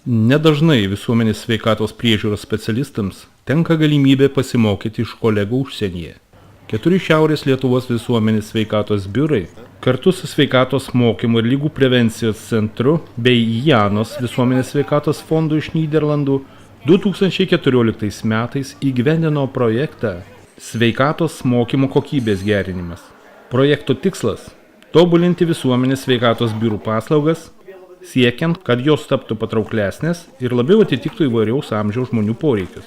Nedažnai visuomenės sveikatos priežiūros specialistams tenka galimybė pasimokyti iš kolegų užsienyje. 4 Šiaurės Lietuvos visuomenės sveikatos biurai kartu su sveikatos mokymo ir lygų prevencijos centru bei Janos visuomenės sveikatos fondu iš Nyderlandų 2014 metais įgyvendino projektą Sveikatos mokymo kokybės gerinimas. Projekto tikslas – tobulinti visuomenės sveikatos biurų paslaugas, siekiant, kad jos taptų patrauklesnės ir labiau atitiktų įvairiaus amžiaus žmonių poreikius.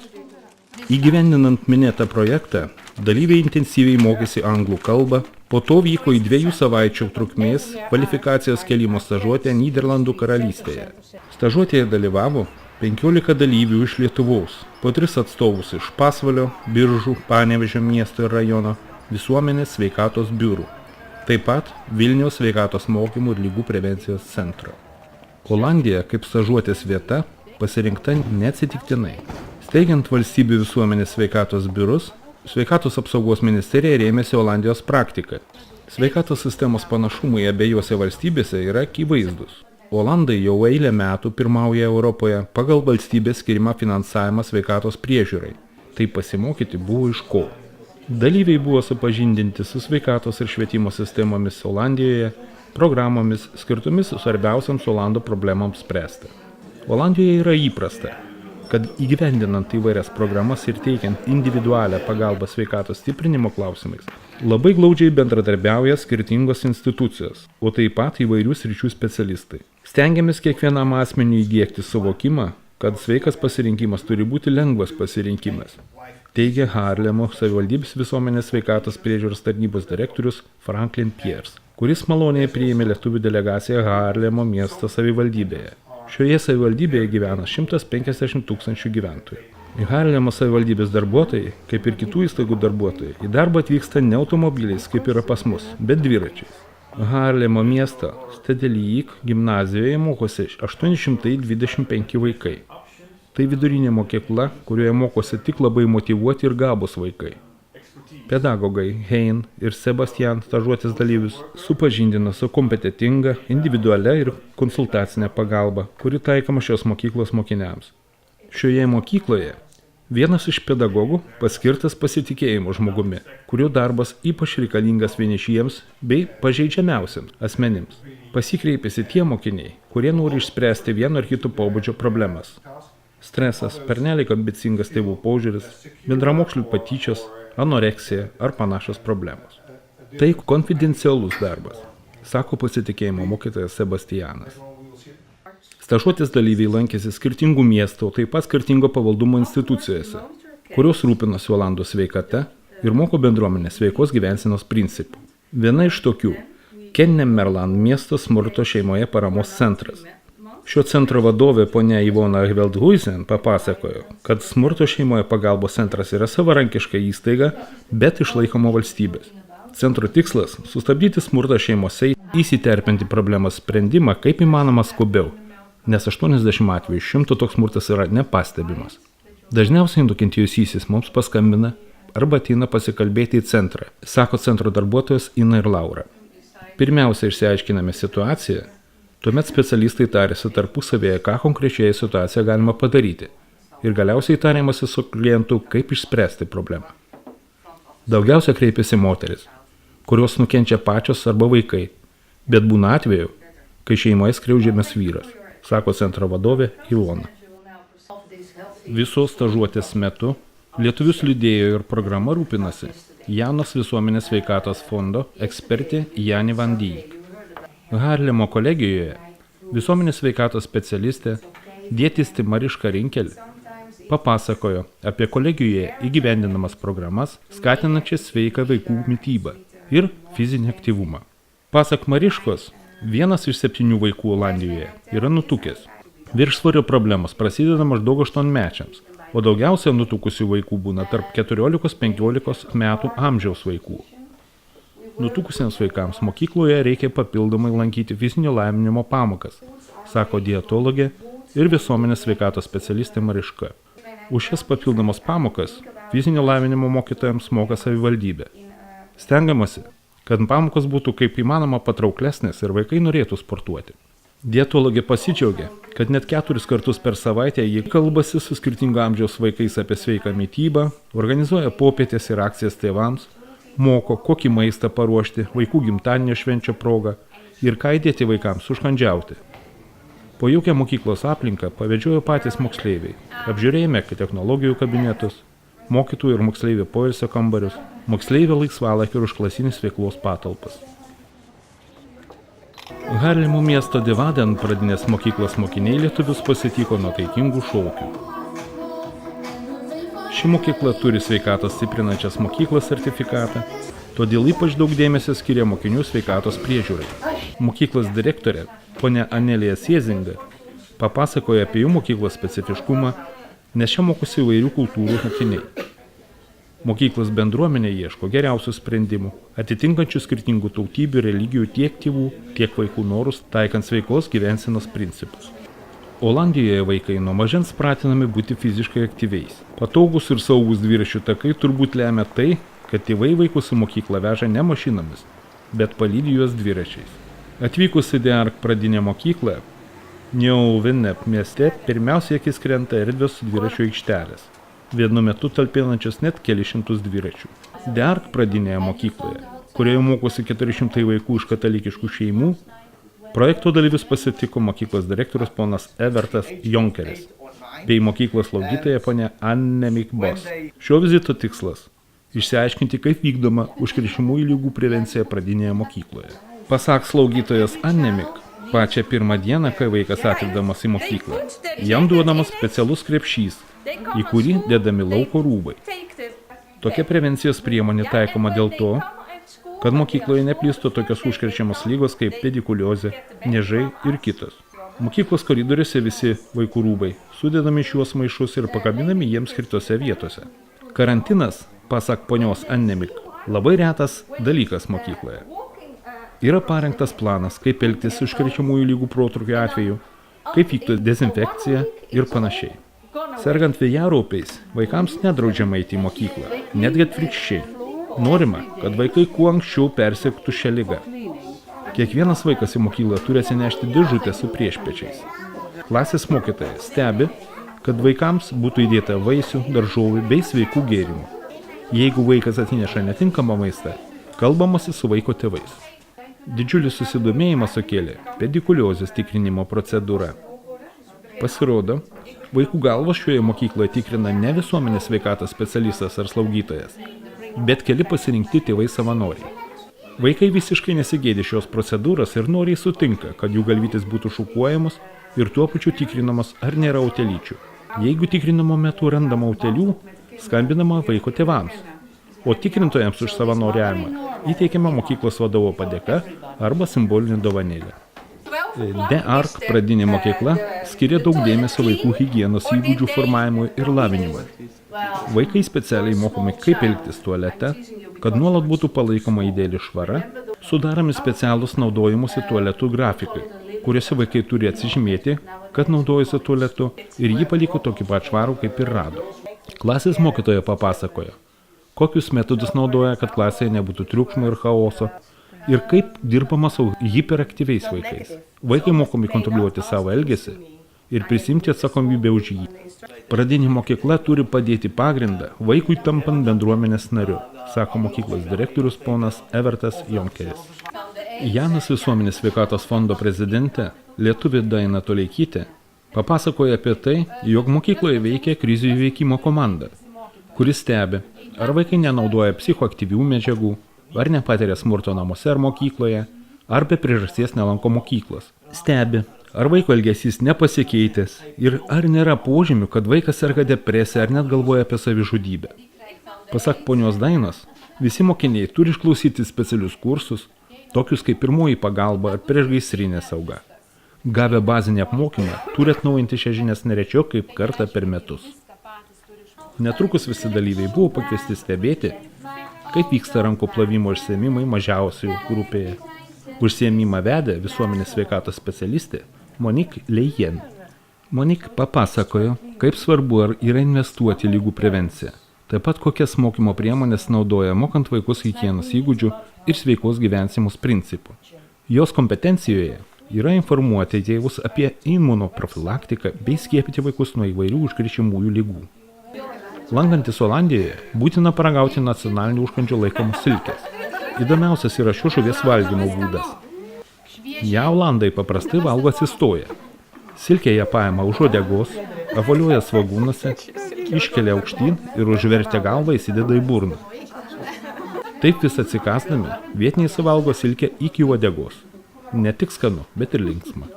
Įgyvendinant minėtą projektą, dalyviai intensyviai mokėsi anglų kalbą, po to vyko į 2 savaičių trukmės kvalifikacijos kėlimo stažuotę Nyderlandų karalystėje. Stažuotėje dalyvavo 15 dalyvių iš Lietuvos, po 3 atstovus iš Pasvalio, Biržų, Panevėžio miesto ir rajono visuomenės sveikatos biurų, taip pat Vilniaus sveikatos mokymų ir lygų prevencijos centro. Olandija kaip stažuotės vieta pasirinkta neatsitiktinai. Steigiant valstybių visuomenės sveikatos biurus, Sveikatos apsaugos ministerija rėmėsi Olandijos praktika. Sveikatos sistemos panašumai abiejose valstybėse yra akivaizdus. Olandai jau eilę metų pirmauja Europoje pagal valstybės skirimą finansavimą sveikatos priežiūrai. Tai pasimokyti buvo iš ko. Dalyviai buvo supažindinti su sveikatos ir švietimo sistemomis Olandijoje, programomis skirtomis svarbiausiams Olandų problemams spręsti. Olandijoje yra įprasta, kad įgyvendinant įvairias programas ir teikiant individualią pagalbą sveikatos stiprinimo klausimais, labai glaudžiai bendradarbiauja skirtingos institucijos, o taip pat įvairių sričių specialistai. Stengiamės kiekvienam asmeniui įdiegti suvokimą, kad sveikas pasirinkimas turi būti lengvas pasirinkimas, teigia Haarlemo savivaldybės visuomenės sveikatos priežiūros tarnybos direktorius Franklin Piers, kuris maloniai priėmė lietuvių delegaciją Haarlemo miesto savivaldybėje. Šioje savivaldybėje gyvena 150 000 gyventojų. Į Haarlemo savivaldybės darbuotojai, kaip ir kitų įstaigų darbuotojai, į darbą atvyksta ne automobiliais, kaip yra pas mus, bet dviračiais. Haarlemo miesto Stedelyk gimnazijoje mokosi 825 vaikai. Tai vidurinė mokykla, kurioje mokosi tik labai motyvuoti ir gabūs vaikai. Pedagogai Hein ir Sebastian stažuotės dalyvius supažindina su kompetentinga, individualia ir konsultacinė pagalba, kuri taikoma šios mokyklos mokiniams. Šioje mokykloje vienas iš pedagogų paskirtas pasitikėjimo žmogumi, kurio darbas ypač reikalingas vienišiems bei pažeidžiamiausiams asmenims. Pasikreipėsi tie mokiniai, kurie nori išspręsti vieno ar kito pobūdžio problemas. Stresas, pernelyg ambicingas tėvų požiūris, bendramokslių patyčios, anoreksija ar panašios problemos. Tai konfidencialus darbas, sako pasitikėjimo mokytojas Sebastianas. Stažuotės dalyviai lankėsi skirtingų miestų, taip pat skirtingo pavaldumo institucijose, kurios rūpinosi Olandų sveikata ir moko bendruomenės sveikos gyvensenos principų. Viena iš tokių – Kennemerland miesto smurto šeimoje paramos centras. Šio centro vadovė ponia Ivona Veldhuisen papasakojo, kad smurto šeimoje pagalbos centras yra savarankiška įstaiga, bet išlaikoma valstybės. Centro tikslas – sustabdyti smurtą šeimose, įsiterpinti problemos sprendimą kaip įmanoma skubiau, nes 80 atvejų 100 toks smurtas yra nepastebimas. Dažniausiai nukentėjusysis mums paskambina arba ateina pasikalbėti į centrą, sako centro darbuotojas Ina ir Laura. Pirmiausia, išsiaiškiname situaciją, tuomet specialistai tarėsi tarpusavėje, ką konkrečiai situaciją galima padaryti ir galiausiai tariamasi su klientu, kaip išspręsti problemą. Daugiausia kreipiasi moteris, kurios nukenčia pačios arba vaikai, bet būna atveju, kai šeimoje skriaudžiamas vyras, sako centro vadovė Ilona. Visos stažuotės metu lietuvius lydėjo ir programa rūpinasi Janos visuomenės sveikatos fondo ekspertė Jani Van Dijk. Haarlemo kolegijoje visuomenės sveikatos specialistė dietistė Mariška Rinkel papasakojo apie kolegijoje įgyvendinamas programas, skatinančias sveiką vaikų mitybą ir fizinį aktyvumą. Pasak Mariškos, 1 iš 7 vaikų Olandijoje yra nutukęs. Viršsvorio problemos prasideda maždaug 8-mečiams, o daugiausia nutukusių vaikų būna tarp 14-15 metų amžiaus vaikų. Nutukusiems vaikams mokykloje reikia papildomai lankyti fizinio lavinimo pamokas, sako dietologė ir visuomenės sveikatos specialistė Mariška. Už šias papildomas pamokas fizinio lavinimo mokytojams moka savivaldybė. Stengiamasi, kad pamokos būtų kaip įmanoma patrauklesnės ir vaikai norėtų sportuoti. Dietologė pasidžiaugė, kad net 4 kartus per savaitę ji kalbasi su skirtingo amžiaus vaikais apie sveiką mitybą, organizuoja popietės ir akcijas tėvams, moko, kokį maistą paruošti vaikų gimtadienio švenčio proga ir ką įdėti vaikams užkandžiauti. Po jaukią mokyklos aplinką pavedžiojo patys moksleiviai. Apžiūrėjome technologijų kabinetus, mokytojų ir moksleivių poilsio kambarius, moksleivio laisvalaikio ir užklasinės veiklos patalpas. Harlemo miesto Divaden pradinės mokyklos mokiniai lietuvius pasitiko nuotaikingų šokių. Ši mokykla turi sveikatos stiprinančias mokyklos sertifikatą, todėl ypač daug dėmesio skiria mokinių sveikatos priežiūrai. Mokyklos direktorė, ponia Anelija Siezinga, papasakoja apie jų mokyklos specifiškumą, nes čia mokosi įvairių kultūrų mokiniai. Mokyklos bendruomenė ieško geriausių sprendimų, atitinkančių skirtingų tautybių, religijų tiek tėvų, tiek vaikų norus, taikant sveikos gyvensenos principus. Olandijoje vaikai nuo mažens pratinami būti fiziškai aktyviais. Pataugus ir saugus dviračių takai turbūt lemia tai, kad tėvai vaikus į mokyklą veža ne mašinomis, bet palydi juos dviračiais. Atvykus į Deark pradinę mokyklą, Nieuvinep mieste pirmiausiai akis krenta erdvios dviračių aikštelės, vienu metu talpinančios net kelis šimtus dviračių. Deark pradinėje mokykloje, kurioje mokosi 400 vaikų iš katalikiškų šeimų, projekto dalyvius pasitiko mokyklos direktorius ponas Evertas Jonkeris bei mokyklos slaugytoja ponia Annemik Bos. Šio vizito tikslas – išsiaiškinti, kaip vykdoma užkrečiamųjų ligų prevencija pradinėje mokykloje. Pasak slaugytojos Annemik, pačią pirmą dieną, kai vaikas atvykdamas į mokyklą, jam duodamas specialus krepšys, į kurį dedami lauko rūbai. Tokia prevencijos priemonė taikoma dėl to, kad mokykloje neplistų tokios užkrečiamos lygos kaip pedikuliozė, niežai ir kitos. Mokyklos koridoriuose visi vaikų rūbai sudedami šiuos maišus ir pakabinami jiems skirtose vietose. Karantinas, pasak ponios Annemik, labai retas dalykas mokykloje. Yra parengtas planas, kaip elgtis užkrečiamųjų lygų protrūkio atveju, kaip vyktų dezinfekcija ir panašiai. Sergant vėjaraupiais, vaikams nedraudžiama eiti į mokyklą, netgi atvirkščiai. Norima, kad vaikai kuo anksčiau persirgtų šią ligą. Kiekvienas vaikas į mokyklą turi atsinešti dėžutę su priešpečiais. Klasės mokytoja stebi, kad vaikams būtų įdėta vaisių, daržovių bei sveikų gėrimų. Jeigu vaikas atneša netinkamą maistą, kalbamasi su vaiko tėvais. Didžiulį susidomėjimą sukėlė pedikuliozės tikrinimo procedūra. Pasirodo, vaikų galvos šioje mokykloje tikrina ne visuomenės sveikatos specialistas ar slaugytojas, bet keli pasirinkti tėvai savanoriai. Vaikai visiškai nesigėdi šios procedūros ir noriai sutinka, kad jų galvytės būtų šukuojamos ir tuo pačiu tikrinamos, ar nėra utėlyčių. Jeigu tikrinimo metu randama utėlių, skambinama vaiko tėvams, o tikrintojams už savanoriavimą įteikiama mokyklos vadovo padėka arba simbolinė dovanėlė. Deark pradinė mokykla skiria daug dėmesio vaikų higienos įgūdžių formavimui ir lavinimui. Vaikai specialiai mokomi, kaip elgtis tualete, kad nuolat būtų palaikoma ideali švara, sudaromi specialūs naudojimusi tualetų grafikai, kuriuose vaikai turi atsižymėti, kad naudojasi tualetu ir jį paliko tokį pat švarų, kaip ir rado. Klasės mokytoja papasakojo, kokius metodus naudoja, kad klasėje nebūtų triukšmo ir chaoso, ir kaip dirbama su hiperaktyviais vaikais. Vaikai mokomi kontroliuoti savo elgesį ir prisimti atsakomybę už jį. Pradinė mokykla turi padėti pagrindą vaikui tampant bendruomenės nariu, sako mokyklos direktorius ponas Evertas Jonkeris. Janas visuomenės sveikatos fondo prezidentė, lietuvė Daina Toleikytė, papasakoja apie tai, jog mokykloje veikia krizių įveikimo komanda, kuris stebi, ar vaikai nenaudoja psichoaktyvių medžiagų, ar nepatiria smurto namuose ar mokykloje, ar be priežasties nelanko mokyklos. Stebi, ar vaiko elgesys nepasikeitęs ir ar nėra požymių, kad vaikas serga depresiją ar net galvoja apie savižudybę. Pasak ponios Dainos, visi mokiniai turi išklausyti specialius kursus, tokius kaip pirmoji pagalba ar priešgaisrinė sauga. Gavę bazinį apmokymą, turi atnaujinti šią žinias nerečiau kaip kartą per metus. Netrukus visi dalyviai buvo pakviesti stebėti, kaip vyksta rankų plovimo užsiėmimai mažiausiųjų grupėje. Užsiėmimą vedė visuomenės sveikatos specialistė Monique Leyen. Monique papasakojo, kaip svarbu yra investuoti į lygų prevenciją. Taip pat kokias mokymo priemonės naudoja mokant vaikus higienos įgūdžių ir sveikos gyvensenos principų. Jos kompetencijoje yra informuoti tėvus apie imunoprofilaktiką bei skiepyti vaikus nuo įvairių užkrečiamųjų ligų. Lankantis Olandijoje, būtina paragauti nacionalinių užkandžių laikomų silkės. Įdomiausias yra šios žuvies valgymo būdas. Ją olandai paprastai valgo atsistoję. Silkę ją paima už uodegos, avoliuoja svogūnuose, iškelia aukštyn ir užvertę galvą įsideda į burną. Taip vis atsikąsdami, vietiniai suvalgo silkę iki uodegos. Ne tik skanu, bet ir linksma.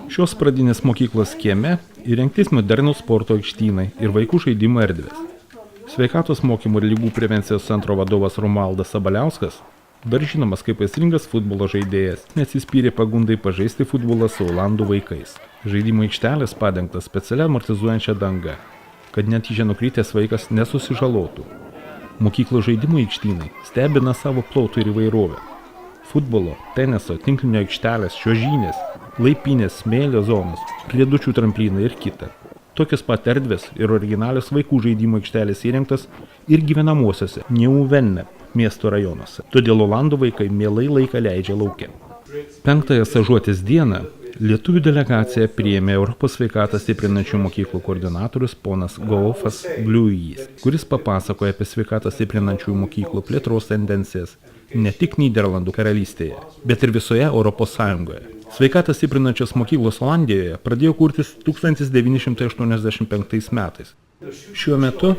Šios pradinės mokyklos kieme įrengtis modernūs sporto aikštynai ir vaikų žaidimų erdvės. Sveikatos mokymų ir lygų prevencijos centro vadovas Romualdas Sabaliauskas, dar žinomas kaip aistringas futbolo žaidėjas, neatsispyrė pagundai pažaisti futbolą su olandų vaikais. Žaidimų aikštelės padengtas specialia amortizuojančia danga, kad netyčia nukritęs vaikas nesusižalotų. Mokyklos žaidimų aikštynai stebina savo plotų ir įvairovę. Futbolo, teniso, tinklinio aikštelės, čiuožynės, laipynės, smėlio zonos, plėdučių tramplynai ir kita. Tokios pat erdvės ir originalios vaikų žaidimų aikštelės įrengtos ir gyvenamosiose Nieuwenne miesto rajonuose. Todėl olandų vaikai mielai laiką leidžia lauke. 5 stažuotės dieną lietuvių delegaciją priėmė Europos sveikatą stiprinančių mokyklų koordinatorius ponas Golfas Bliujys, kuris papasakoja apie sveikatą stiprinančių mokyklų plėtros tendencijas ne tik Nyderlandų karalystėje, bet ir visoje Europos Sąjungoje. Sveikatą stiprinančios mokyklos Olandijoje pradėjo kurtis 1985 metais. Šiuo metu,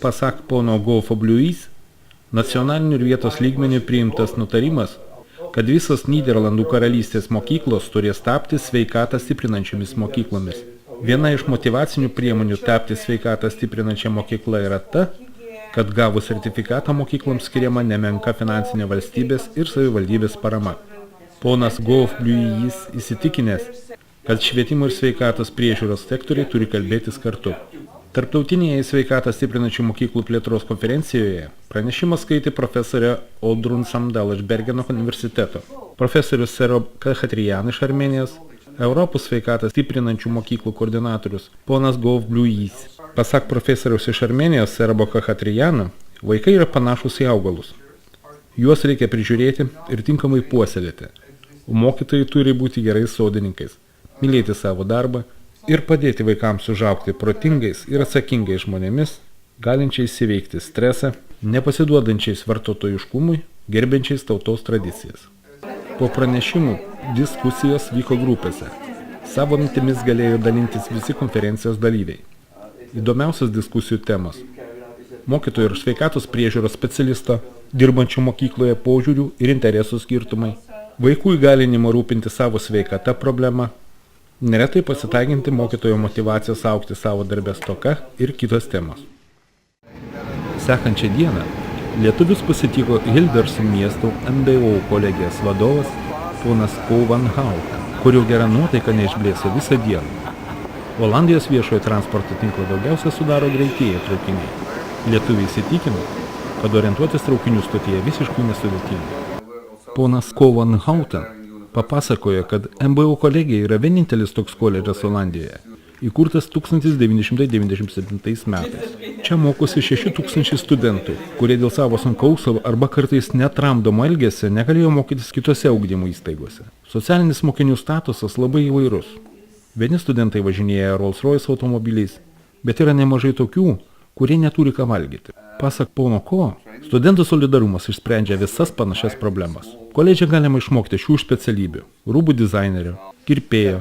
pasak pono Golfo Bliujys, nacionaliniu ir vietos lygmeniu priimtas nutarimas, kad visos Nyderlandų karalystės mokyklos turės tapti sveikatą stiprinančiomis mokyklomis. Viena iš motyvacinių priemonių tapti sveikatą stiprinančia mokykla yra ta, kad gavus sertifikatą mokykloms skiriama nemenka finansinė valstybės ir savivaldybės parama. Ponas Golf Bliujys įsitikinęs, kad švietimo ir sveikatos priežiūros sektoriai turi kalbėtis kartu. Tarptautinėje sveikatą stiprinančių mokyklų plėtros konferencijoje pranešimą skaitė profesorė Oldrun Samdal iš Bergeno universiteto, profesorius Serob Kachatrijan iš Armėnijos, Europos sveikatą stiprinančių mokyklų koordinatorius ponas Golf Bliujys. Pasak profesoriaus iš Armėnijos Serobo Kachatrijano, vaikai yra panašus į augalus. Juos reikia prižiūrėti ir tinkamai puoselėti, o mokytojai turi būti gerais sodininkais, mylėti savo darbą ir padėti vaikams užaugti protingais ir atsakingais žmonėmis, galinčiais įveikti stresą, nepasiduodančiais vartotojiškumui, gerbiančiais tautos tradicijas. Po pranešimų diskusijos vyko grupėse. Savo mintimis galėjo dalintis visi konferencijos dalyviai. Įdomiausias diskusijų temos – mokytojų ir sveikatos priežiūros specialisto, dirbančių mokykloje požiūrių ir interesų skirtumai, vaikų įgalinimo rūpinti savo sveikatą problema, neretai pasitaikinti mokytojo motyvacijos augti savo darbės stoka ir kitos temos. Sekančią dieną lietuvius pasitiko Hilversum miesto MBO kolegijos vadovas ponas Ko van Houten, kurio gera nuotaika neišblėso visą dieną. Olandijos viešojo transporto tinklo daugiausia sudaro greitieji traukiniai. Lietuviai įsitikino, kad orientuotis traukinių stotyje visiškai nesudėtinga. Ponas Ko van Houten papasakojo, kad MBO kolegija yra vienintelis toks koledžas Olandijoje, įkurtas 1997 metais. Čia mokosi 6000 studentų, kurie dėl savo sunkaus arba kartais netramdomo elgesio negalėjo mokytis kitose ugdymo įstaigose. Socialinis mokinių statusas labai įvairus. Vieni studentai važinėja Rolls-Royce automobiliais, bet yra nemažai tokių, kurie neturi ką valgyti. Pasak pono Ko, studentų solidarumas išsprendžia visas panašias problemas. Koledže galima išmokti šių specialybių – rūbų dizainerio, kirpėjo,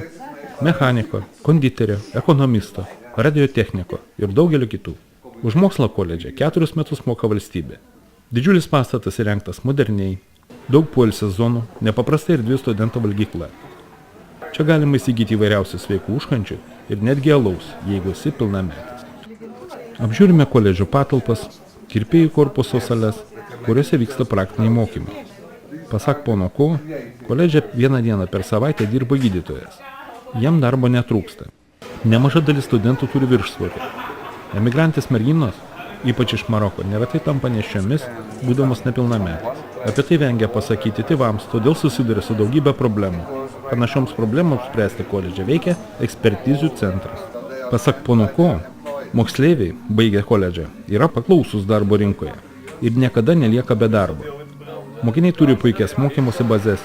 mechaniko, konditerio, ekonomisto, radiotechniko ir daugelio kitų. Už mokslą koledže 4 metus moka valstybė. Didžiulis pastatas įrengtas moderniai, daug poilsio zonų, nepaprastai erdvi studentų valgykla. Čia galima įsigyti įvairiausių sveikų užkandžių ir netgi alaus, jeigu esi pilnametis. Apžiūrime koledžo patalpas, kirpėjų korpuso sales, kuriuose vyksta praktiniai mokymai. Pasak pono Ko, koledže vieną dieną per savaitę dirba gydytojas. Jam darbo netrūksta. Nemaža dalis studentų turi viršsvorį. Emigrantės merginos, ypač iš Maroko, neretai tampa nėščiomis, būdamos nepilnametės. Apie tai vengia pasakyti tėvams, todėl susiduria su daugybė problemų. Panašioms problemoms spręsti koledže veikia ekspertizių centras. Pasak pono Ko, moksleiviai, baigę koledžą, yra paklausūs darbo rinkoje ir niekada nelieka be darbo. Mokiniai turi puikias mokymosi bazės,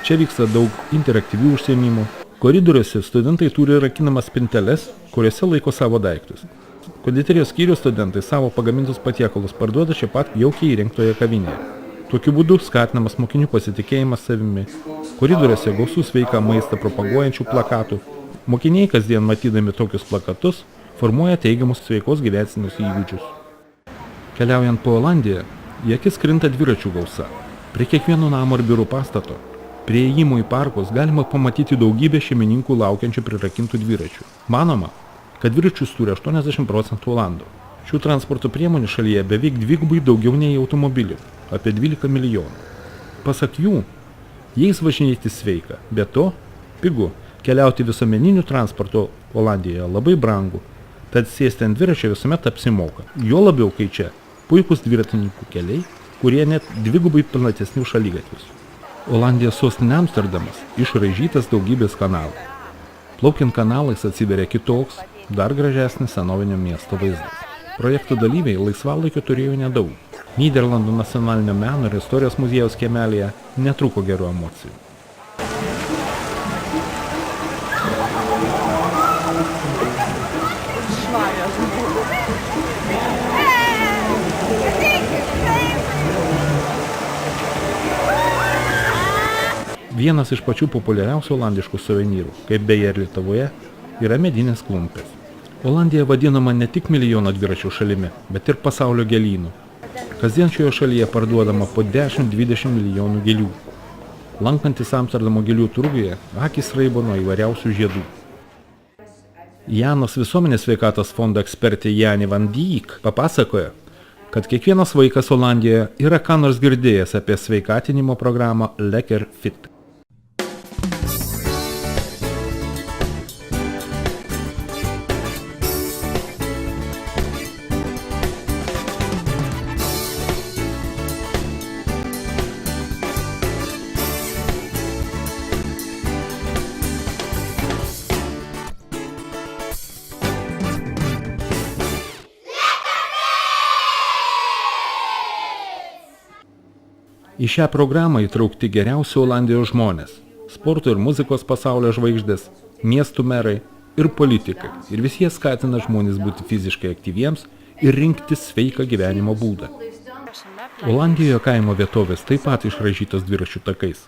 Čia vyksta daug interaktyvių užsiėmimų. Koridoriuose studentai turi rakinamas spinteles, kuriuose laiko savo daiktus. Konditerijos skyrių studentai savo pagamintus patiekalus parduoda čia pat jaukiai įrengtoje kavinėje. Tokiu būdu skatinamas mokinių pasitikėjimas savimi. Koridoriuose gausu sveiką maistą propaguojančių plakatų. Mokiniai kasdien matydami tokius plakatus formuoja teigiamus sveikos gyvensenos įgūdžius. Keliaujant po Olandiją, į akis krinta dviračių gausa. Prie kiekvieno namo ir biurų pastato, prie įėjimų į parkus galima pamatyti daugybę šeimininkų laukiančių prirakintų dviračių. Manoma, kad dviračius turi 80% Olandų. Šių transporto priemonių šalyje beveik dvigubai daugiau nei automobilių, apie 12 milijonų. Pasak jų, jais važinėti sveika, be to pigu. Keliauti visuomeniniu transportu Olandijoje labai brangu, tad sėsti ant dviračio visuomet apsimoka. Jo labiau, kai čia puikus dviratininkų keliai, kurie net dvigubai platesni už šaligatvius. Olandijos sostinė Amsterdamas išraižytas daugybės kanalų. Plaukiant kanalais atsiveria kitoks, dar gražesnis senovinio miesto vaizdas. Projekto dalyviai laisvalaikio turėjo nedaug. Nyderlandų nacionalinio meno ir istorijos muziejaus kiemelėje netruko gerų emocijų. Vienas iš pačių populiariausių olandiškų suvenyrų, kaip beje ir Lietuvoje, yra medinės klumpės. Olandija vadinama ne tik milijono dviračių šalimi, bet ir pasaulio gėlynu. Kasdien šioje šalyje parduodama po 10-20 milijonų gėlių. Lankantis Amsterdamo gėlių turguje, akys raibo nuo įvairiausių žiedų. Janos visuomenės sveikatos fondo ekspertė Janė Van Dijk papasakoja, kad kiekvienas vaikas Olandijoje yra ką nors girdėjęs apie sveikatinimo programą Lekker Fit. Į šią programą įtraukti geriausi Olandijos žmonės, sporto ir muzikos pasaulio žvaigždės, miestų merai ir politikai. Ir visi jie skatina žmonės būti fiziškai aktyviems ir rinkti sveiką gyvenimo būdą. Olandijoje kaimo vietovės taip pat išraižytos dviračių takais.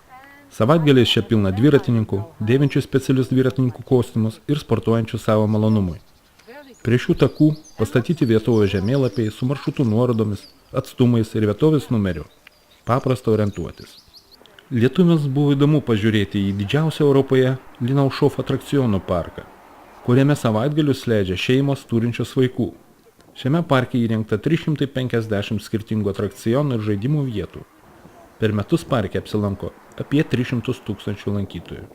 Savaitgaliais čia pilna dviratininkų, dėvinčių specialius dviratininkų kostiumus ir sportuojančių savo malonumui. Prie šių takų pastatyti vietovės žemėlapiai su maršrutų nuorodomis, atstumais ir vietovės numeriu. Paprasta orientuotis. Lietuviams buvo įdomu pažiūrėti į didžiausią Europoje Linaušof atrakcionų parką, kuriame savaitgalius leidžia šeimos turinčios vaikų. Šiame parke įrengta 350 skirtingų atrakcionų ir žaidimų vietų. Per metus parke apsilanko apie 300 000 lankytojų.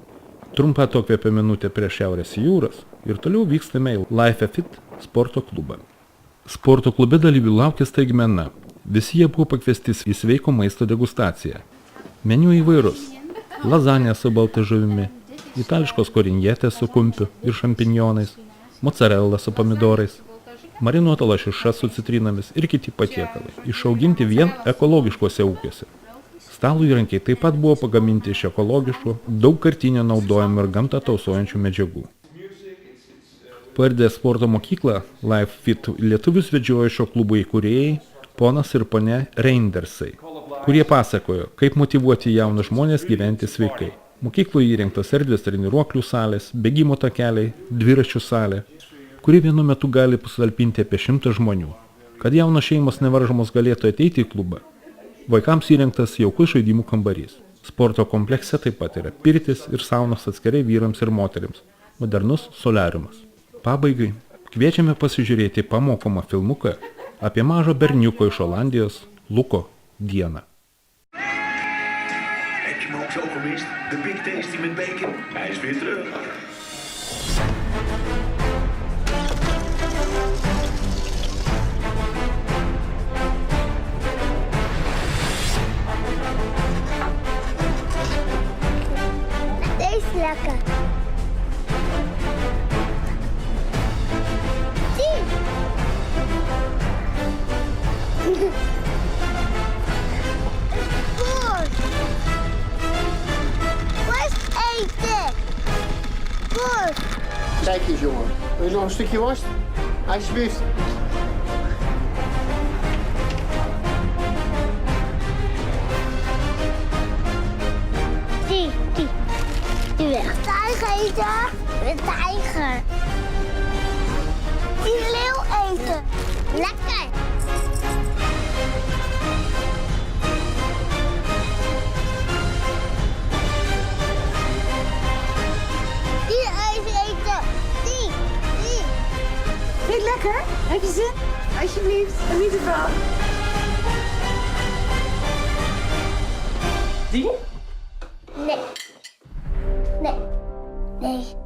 Trumpa atokvėpio minutė prie Šiaurės jūros ir toliau vykstame į Life Fit sporto klubą. Sporto klube dalyvių laukia staigmena. Visi jie buvo pakviesti į sveiko maisto degustaciją. Meniu įvairus. Lazanė su balta žuvimi, itališkos korinjetės su kumpiu ir šampinjonais, mozzarella su pomidorais, marinuota lašiša su citrinomis ir kiti patiekalai, išauginti vien ekologiškuose ūkiuose. Stalo įrankiai taip pat buvo pagaminti iš ekologiškų, daugkartinio naudojimo ir gamtą tausojančių medžiagų. Pardė sporto mokyklą Life Fit lietuvius vedžiojo šio klubo įkūrėjai ponas ir ponė Reindersai, kurie pasakojo, kaip motyvuoti jaunus žmonės gyventi sveikai. Mokykloje įrengtos erdvės treniruoklių salės, bėgimo takeliai, dviračių salė, kuri vienu metu gali patalpinti apie 100 žmonių. Kad jaunos šeimos nevaržomos galėtų ateiti į klubą, vaikams įrengtas jaukus žaidimų kambarys. Sporto komplekse taip pat yra pirtis ir saunos atskirai vyrams ir moterims, modernus soliariumas. Pabaigai kviečiame pasižiūrėti pamokomą filmuką apie mažo berniuko iš Olandijos Luko dieną. Heb je hem ook zo gemist? De Big Tasty met bacon? Hij is weer terug. Deze is lekker. Kijk eens, jongen. Wil je nog een stukje worst? Alsjeblieft. Die weg. Tijger eten. Een tijger. Die leeuw eten. Lekker. Die eten. Die. Vind je het lekker? Heb je zin? Alsjeblieft, geniet ervan. Nee. Nee.